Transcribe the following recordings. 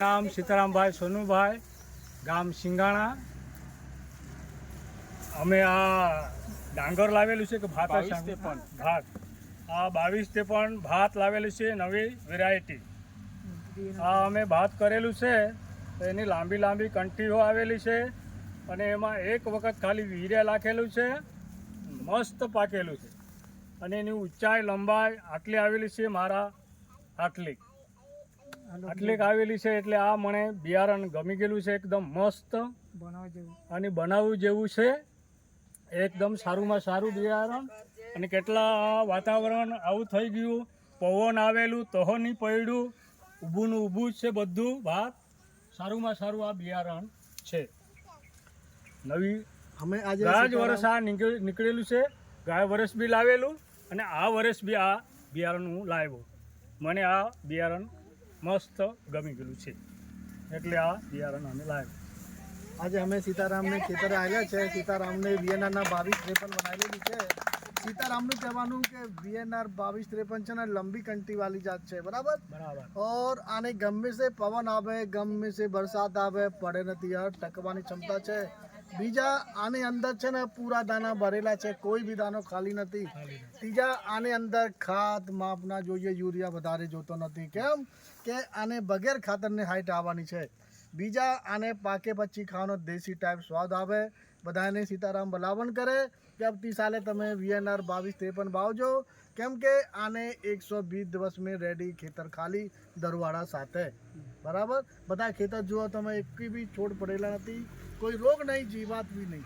નામ સીતારામભાઈ સોનુભાઈ, ગામ સિંગાણા. અમે આ ડાંગર લાવેલું છે કે ભાત ભાત આ 22-53 ભાત લાવેલું છે, નવી વેરાયટી. આ અમે ભાત કરેલું છે તો એની લાંબી લાંબી કંઠીઓ આવેલી છે અને એમાં એક વખત ખાલી વીર્ય નાખેલું છે, મસ્ત પાકેલું છે અને એની ઊંચાઈ લંબાઈ આટલી આવેલી છે, મારા આટલી આવેલી છે. એટલે આ મને બિયારણ ગમી ગયેલું છે, એકદમ મસ્ત અને બનાવવું જેવું છે, એકદમ સારુંમાં સારું બિયારણ. અને કેટલા વાતાવરણ આવું થઈ ગયું, પવન આવેલું તહો નહીં પડ્યું, ઊભુંનું ઊભું જ છે બધું. ભાત સારુંમાં સારું આ બિયારણ છે. નવી અમે આજે ગાય જ વર્ષ આ નીકળેલું છે, ગાય વર્ષ બી લાવેલું અને આ વર્ષ બી આ બિયારણ હું લાવ્યો. મને આ બિયારણ મસ્ત ગમી ગયેલું છે એટલે આ બિયારણ અમે લાવ્યા. આજે અમે સીતારામને ખેતરે આવ્યા છે. સીતારામને વીએનઆરના 2253 બનાવેલી છે. સીતારામનું કહેવાનું કે વીએનઆર 2253 છે ને લંબી કંટી વાલી જાત છે, બરાબર. और આને ગમે से પવન આવે, ગમે से વરસાદ આવે, પડે નથી, ટકવાની ક્ષમતા છે. બીજા આની અંદર છે ને પૂરા દાના ભરેલા છે, કોઈ બી દાનો ખાલી નથી. ત્રીજા આની અંદર ખાદ માપના જોઈએ, યુરિયા વધારે જોતો નથી. કેમ કે આને બગેર ખાતરની હાઈટ આવવાની છે. બીજા આને પાકે પછી ખાવાનો દેશી ટાઈપ સ્વાદ આવે. બધાને સીતારામ ભલાવણ કરે કે આવતી સાલે તમે વીએનઆર 2253 વાવજો, કેમ કે આને 120 દિવસ में રેડી ખેતર ખાલી દરવાળા સાથે, બરાબર. બધા ખેતર જુઓ તમે, એક બી છોડ પડેલા નથી, કોઈ રોગ નહીં, જીવાત બી નહીં.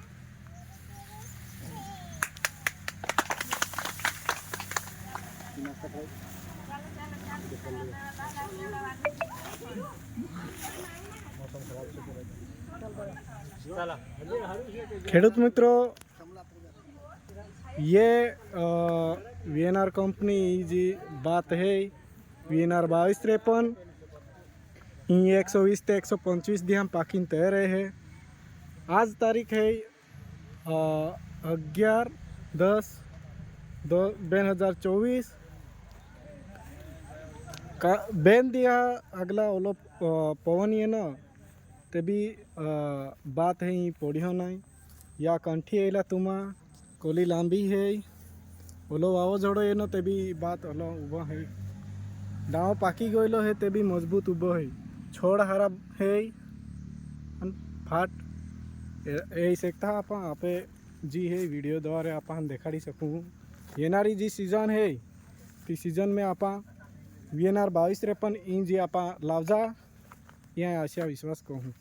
खेडूत मित्रों, ये वीएनआर कंपनी जी बात है, वीएनआर 2253 120 से 125 दी हम पाकिंग तय रहे हैं. आज तारीख है 11/10/2024 का बेन दिया अगला ओलो पवन ये ना ते भी बात है पोड़ियो नहीं या कंठी एला तुमा कोली लांबी है ओलो वावो जोड़ो ये ते भी बात ओलो उबो है. डाव पाकी गयलो है ते भी मजबूत उबो है. छोड़ हरा है फाट ए सकता आपे जी है वीडियो द्वारा आप देखाड़ी सकूँ. येनारी जी सीजन है ती सीजन में आप वीएनआर 2253 इन जी आप लावजा, यहाँ आशा विश्वास कहूँ.